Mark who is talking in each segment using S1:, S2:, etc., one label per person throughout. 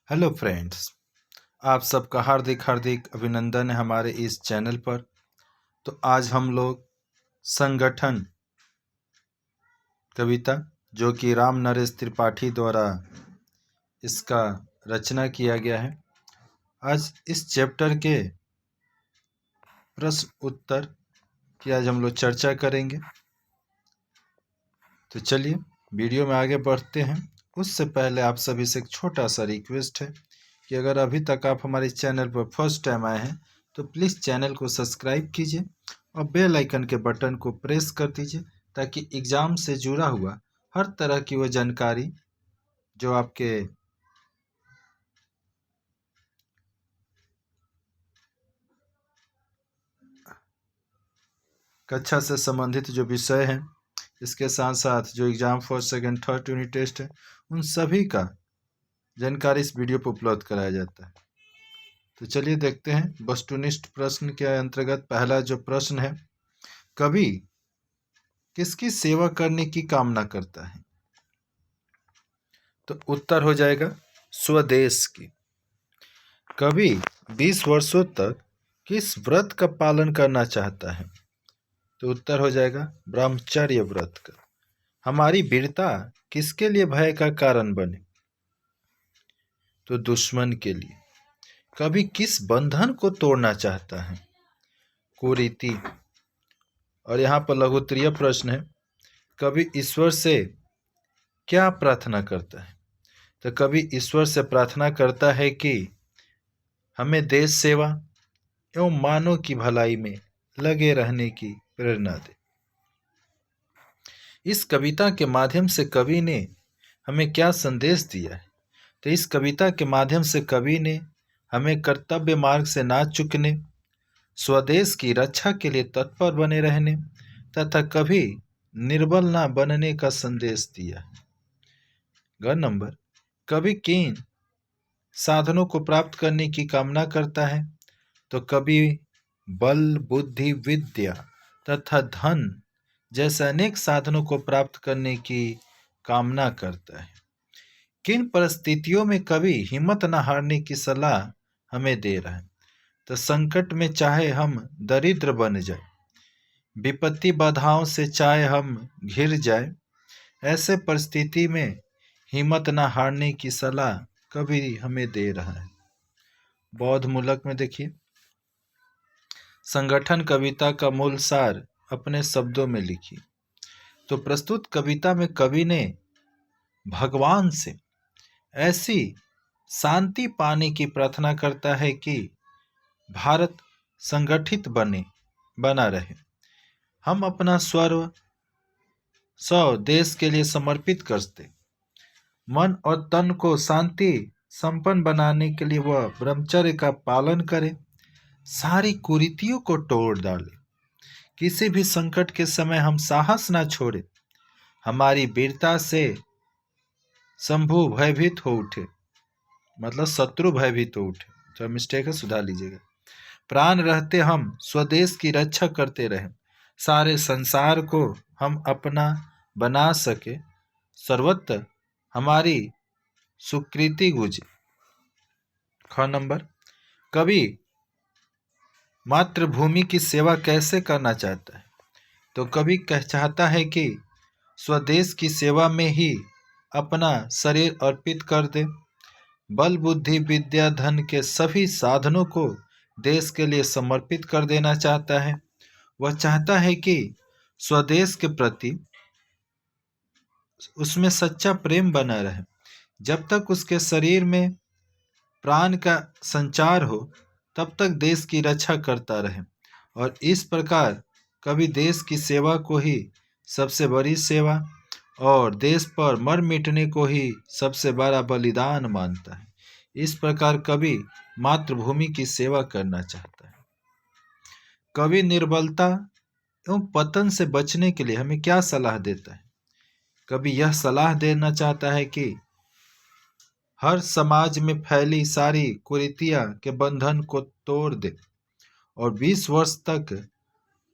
S1: Hello friends. आप सबका हार्दिक हार्दिक अभिनंदन है हमारे इस चैनल पर। तो आज हम लोग संगठन कविता, जो कि राम नरेश त्रिपाठी द्वारा इसका रचना किया गया है, आज इस चैप्टर के प्रश्न उत्तर की आज हम लोग चर्चा करेंगे। तो चलिए वीडियो में आगे बढ़ते हैं। उससे पहले आप सभी से एक छोटा सा रिक्वेस्ट है कि अगर अभी तक आप हमारे चैनल पर फर्स्ट टाइम आए हैं तो प्लीज़ चैनल को सब्सक्राइब कीजिए और बेल आइकन के बटन को प्रेस कर दीजिए, ताकि एग्ज़ाम से जुड़ा हुआ हर तरह की वो जानकारी जो आपके कक्षा से संबंधित जो विषय हैं, इसके साथ साथ जो exam first second third unit test है, उन सभी का जानकारी इस वीडियो पर उपलब्ध कराया जाता है। तो चलिए देखते हैं वस्तुनिष्ठ प्रश्न के अंतर्गत पहला जो प्रश्न है, कवि किसकी सेवा करने की कामना करता है? तो उत्तर हो जाएगा स्वदेश की। कवि 20 वर्षों तक किस व्रत का पालन करना चाहता है? तो उत्तर हो जाएगा ब्रह्मचर्य व्रत का। हमारी वीरता किसके लिए भय का कारण बने? तो दुश्मन के लिए। कवि किस बंधन को तोड़ना चाहता है? कुरीति। और यहाँ पर लघुत्तरीय प्रश्न है, कवि ईश्वर से क्या प्रार्थना करता है? तो कवि ईश्वर से प्रार्थना करता है कि हमें देश सेवा एवं मानव की भलाई में लगे रहने की प्रेरणा दे। इस कविता के माध्यम से कवि ने हमें क्या संदेश दिया है? तो इस कविता के माध्यम से कवि ने हमें कर्तव्य मार्ग से ना चूकने, स्वदेश की रक्षा के लिए तत्पर बने रहने तथा कभी निर्बल ना बनने का संदेश दिया है। ग नंबर, कवि किन साधनों को प्राप्त करने की कामना करता है? तो कवि बल, बुद्धि, विद्या तथा धन जैसे अनेक साधनों को प्राप्त करने की कामना करता है। किन परिस्थितियों में कवि हिम्मत न हारने की सलाह हमें दे रहा है? तो संकट में चाहे हम दरिद्र बन जाए, विपत्ति बाधाओं से चाहे हम घिर जाए, ऐसे परिस्थिति में हिम्मत न हारने की सलाह कवि हमें दे रहा है। बौद्ध मूलक में देखिए, संगठन कविता का मूल सार अपने शब्दों में लिखी। तो प्रस्तुत कविता में कवि ने भगवान से ऐसी शांति पाने की प्रार्थना करता है कि भारत संगठित बना रहे। हम अपना स्व देश के लिए समर्पित करते, मन और तन को शांति संपन्न बनाने के लिए वह ब्रह्मचर्य का पालन करे, सारी कुरीतियों को तोड़ डाले, किसी भी संकट के समय हम साहस ना छोड़े, हमारी वीरता से शंभु भयभीत हो उठे, मतलब शत्रु भयभीत हो उठे। जो मिस्टेक है सुधार लीजिएगा। प्राण रहते हम स्वदेश की रक्षा करते रहे, सारे संसार को हम अपना बना सके, सर्वत्र हमारी सुकृति गुजे। ख नंबर, कवि मातृभूमि की सेवा कैसे करना चाहता है? तो कवि चाहता है कि स्वदेश की सेवा में ही अपना शरीर अर्पित कर दे, बल, बुद्धि, विद्या, धन के सभी साधनों को देश के लिए समर्पित कर देना चाहता है। वह चाहता है कि स्वदेश के प्रति उसमें सच्चा प्रेम बना रहे, जब तक उसके शरीर में प्राण का संचार हो तब तक देश की रक्षा करता रहे। और इस प्रकार कवि देश की सेवा को ही सबसे बड़ी सेवा और देश पर मर मिटने को ही सबसे बड़ा बलिदान मानता है। इस प्रकार कवि मातृभूमि की सेवा करना चाहता है। कवि निर्बलता एवं पतन से बचने के लिए हमें क्या सलाह देता है? कवि यह सलाह देना चाहता है कि हर समाज में फैली सारी कुरीतियां के बंधन को तोड़ दे और 20 वर्ष तक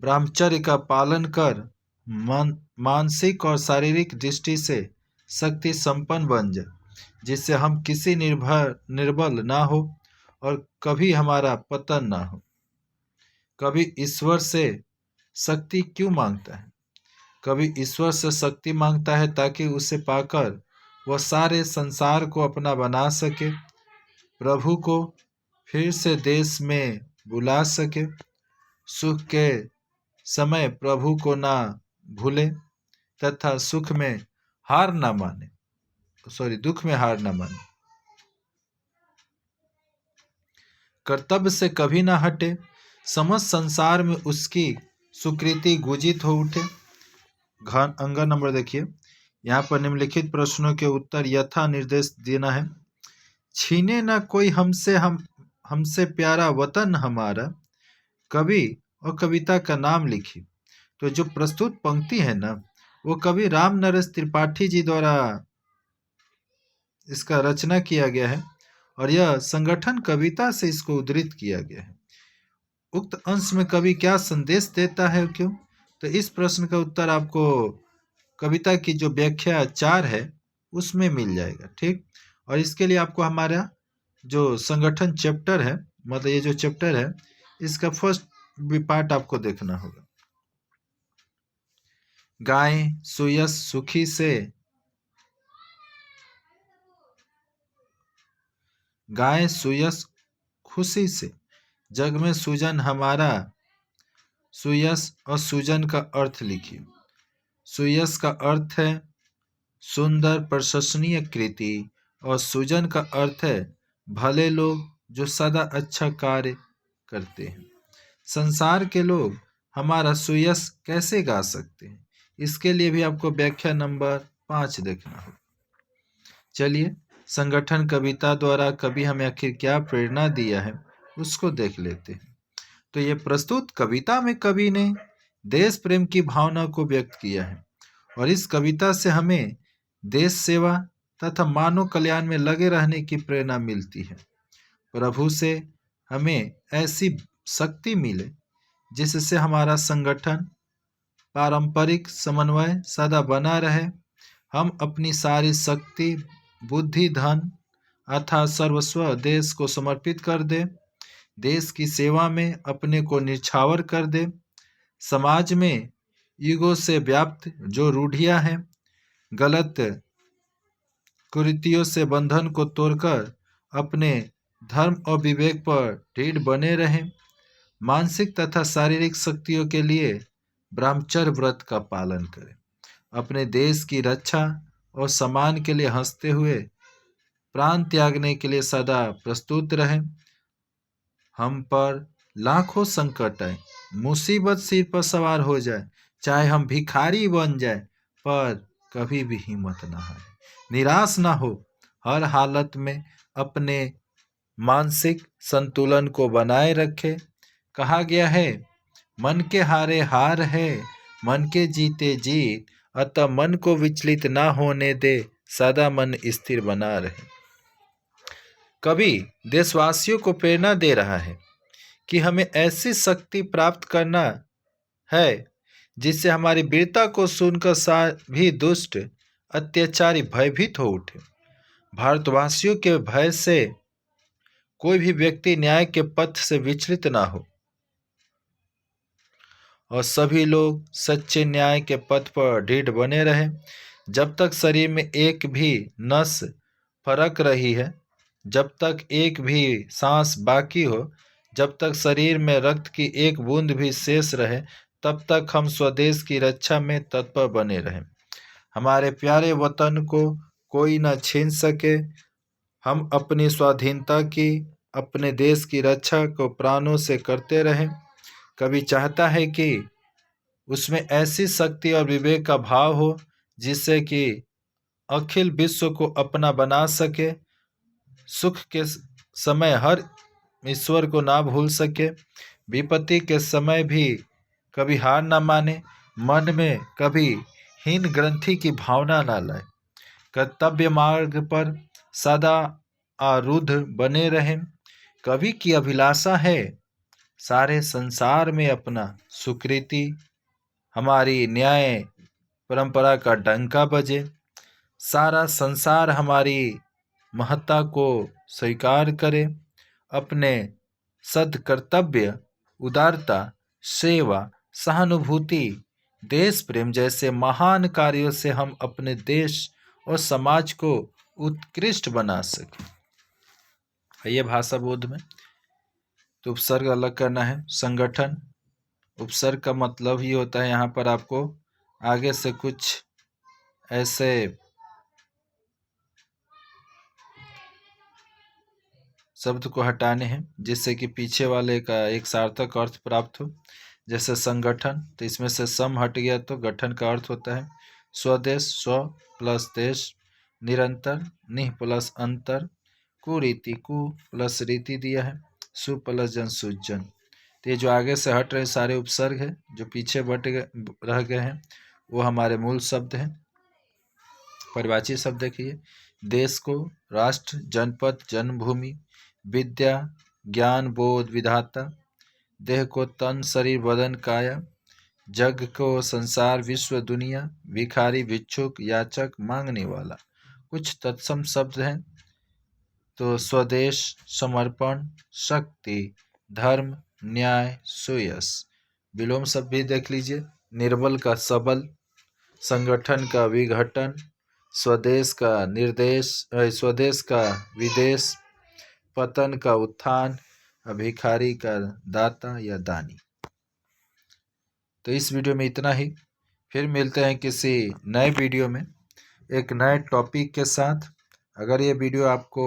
S1: ब्रह्मचर्य का पालन कर मानसिक और शारीरिक दृष्टि से शक्ति संपन्न बन जाए, जिससे हम किसी निर्बल ना हो और कभी हमारा पतन ना हो। कभी ईश्वर से शक्ति क्यों मांगता है? कभी ईश्वर से शक्ति मांगता है ताकि उसे पाकर वह सारे संसार को अपना बना सके, प्रभु को फिर से देश में बुला सके, सुख के समय प्रभु को ना भूले तथा सुख में हार ना माने, दुख में हार ना माने, कर्तव्य से कभी ना हटे, समस्त संसार में उसकी सुकृति गुजित हो उठे। अंग नंबर देखिए, यहाँ पर निम्नलिखित प्रश्नों के उत्तर यथा निर्देश देना है। छीने ना कोई हमसे प्यारा वतन हमारा, कवि और कविता का नाम लिखी। तो जो प्रस्तुत पंक्ति है ना, वो कवि राम नरेश त्रिपाठी जी द्वारा इसका रचना किया गया है और यह संगठन कविता से इसको उद्धृत किया गया है। उक्त अंश में कवि क्या संदेश देता है क्यों? तो इस प्रश्न का उत्तर आपको कविता की जो व्याख्या 4 है उसमें मिल जाएगा। ठीक, और इसके लिए आपको हमारा जो संगठन चैप्टर है, मतलब ये जो चैप्टर है, इसका फर्स्ट पार्ट आपको देखना होगा। गाय सुयस सुखी से, गाय सुयस खुशी से, जग में सुजन हमारा। सुयस और सुजन का अर्थ लिखिए। सुयस का अर्थ है सुंदर प्रशंसनीय कृति और सुजन का अर्थ है भले लोग जो सदा अच्छा कार्य करते हैं। संसार के लोग हमारा सुयस कैसे गा सकते हैं? इसके लिए भी आपको व्याख्या नंबर 5 देखना होगा। चलिए, संगठन कविता द्वारा कवि हमें आखिर क्या प्रेरणा दिया है उसको देख लेते हैं। तो ये प्रस्तुत कविता में कवि ने देश प्रेम की भावना को व्यक्त किया है और इस कविता से हमें देश सेवा तथा मानव कल्याण में लगे रहने की प्रेरणा मिलती है। प्रभु से हमें ऐसी शक्ति मिले जिससे हमारा संगठन पारंपरिक समन्वय सदा बना रहे। हम अपनी सारी शक्ति, बुद्धि, धन अर्थात सर्वस्व देश को समर्पित कर दे, देश की सेवा में अपने को निछावर कर दे। समाज में ईगो से व्याप्त जो रूढ़ियां हैं, गलत कुरीतियों से बंधन को तोड़कर अपने धर्म और विवेक पर दृढ़ बने रहें। मानसिक तथा शारीरिक शक्तियों के लिए ब्रह्मचर्य व्रत का पालन करें। अपने देश की रक्षा और सम्मान के लिए हंसते हुए प्राण त्यागने के लिए सदा प्रस्तुत रहें। हम पर लाखों संकट आए, मुसीबत सिर पर सवार हो जाए, चाहे हम भिखारी बन जाए, पर कभी भी हिम्मत ना हारे, निराश ना हो। हर हालत में अपने मानसिक संतुलन को बनाए रखे। कहा गया है, मन के हारे हार है, मन के जीते जीत, अतः मन को विचलित ना होने दे, सदा मन स्थिर बना रहे। कवि देशवासियों को प्रेरणा दे रहा है कि हमें ऐसी शक्ति प्राप्त करना है जिससे हमारी वीरता को सुनकर भी दुष्ट अत्याचारी भयभीत हो उठे। भारतवासियों के भय से कोई भी व्यक्ति न्याय के पथ से विचलित ना हो और सभी लोग सच्चे न्याय के पथ पर दृढ़ बने रहें। जब तक शरीर में एक भी नस फरक रही है, जब तक एक भी सांस बाकी हो, जब तक शरीर में रक्त की एक बूंद भी शेष रहे, तब तक हम स्वदेश की रक्षा में तत्पर बने रहें। हमारे प्यारे वतन को कोई न छीन सके। हम अपनी स्वाधीनता की, अपने देश की रक्षा को प्राणों से करते रहें। कवि चाहता है कि उसमें ऐसी शक्ति और विवेक का भाव हो जिससे कि अखिल विश्व को अपना बना सके, सुख के समय हर ईश्वर को ना भूल सके, विपत्ति के समय भी कभी हार ना माने, मन में कभी हीन ग्रंथि की भावना ना लाए, कर्तव्य मार्ग पर सदा आरूढ़ बने रहें। कवि की अभिलाषा है सारे संसार में अपना सुकृति, हमारी न्याय परंपरा का डंका बजे, सारा संसार हमारी महत्ता को स्वीकार करे, अपने सद्कर्तव्य, उदारता, सेवा, सहानुभूति, देश प्रेम जैसे महान कार्यों से हम अपने देश और समाज को उत्कृष्ट बना सकें। आइए भाषा बोध में। तो उपसर्ग अलग करना है। संगठन, उपसर्ग का मतलब ही होता है, यहाँ पर आपको आगे से कुछ ऐसे शब्द को हटाने हैं जिससे कि पीछे वाले का एक सार्थक अर्थ प्राप्त हो। जैसे संगठन, तो इसमें से सम हट गया तो गठन का अर्थ होता है। स्वदेश, स्व प्लस देश। निरंतर, निह प्लस अंतर। कुरीति, कु प्लस रीति दिया है। सु प्लस जन, सुजन। तो ये जो आगे से हट रहे सारे उपसर्ग है, जो पीछे रह गए हैं, वो हमारे मूल शब्द हैं। परिभाषी शब्द देखिए। देश को राष्ट्र, जनपद, जन्मभूमि। विद्या, ज्ञान, बोध, विधाता। देह को तन, शरीर, बदन, काया। जग को संसार, विश्व, दुनिया। भिखारी, भिक्षुक, याचक, मांगने वाला। कुछ तत्सम शब्द हैं तो स्वदेश, समर्पण, शक्ति, धर्म, न्याय, सुयश। विलोम शब्द भी देख लीजिए। निर्बल का सबल, संगठन का विघटन, स्वदेश का निर्देश, स्वदेश का विदेश, पतन का उत्थान, भिखारी का दाता या दानी। तो इस वीडियो में इतना ही। फिर मिलते हैं किसी नए वीडियो में एक नए टॉपिक के साथ। अगर ये वीडियो आपको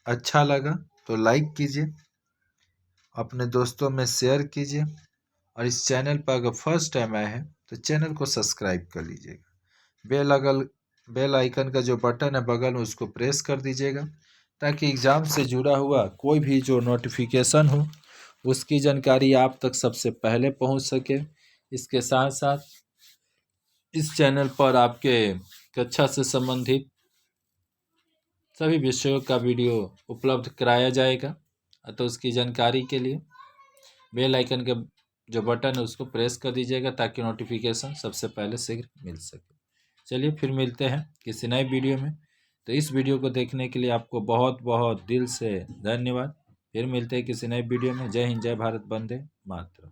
S1: अच्छा लगा तो लाइक कीजिए, अपने दोस्तों में शेयर कीजिए, और इस चैनल पर अगर फर्स्ट टाइम आए हैं तो चैनल को सब्सक्राइब कर लीजिएगा। बेल आइकन का जो बटन है बगल में, उसको प्रेस कर दीजिएगा ताकि एग्ज़ाम से जुड़ा हुआ कोई भी जो नोटिफिकेशन हो उसकी जानकारी आप तक सबसे पहले पहुंच सके। इसके साथ साथ इस चैनल पर आपके कक्षा से संबंधित सभी विषयों का वीडियो उपलब्ध कराया जाएगा। तो उसकी जानकारी के लिए बेल आइकन के जो बटन है उसको प्रेस कर दीजिएगा ताकि नोटिफिकेशन सबसे पहले शीघ्र मिल सके। चलिए फिर मिलते हैं किसी नए वीडियो में। तो इस वीडियो को देखने के लिए आपको बहुत बहुत दिल से धन्यवाद। फिर मिलते हैं किसी नए वीडियो में। जय हिंद, जय भारत, वंदे मातरम।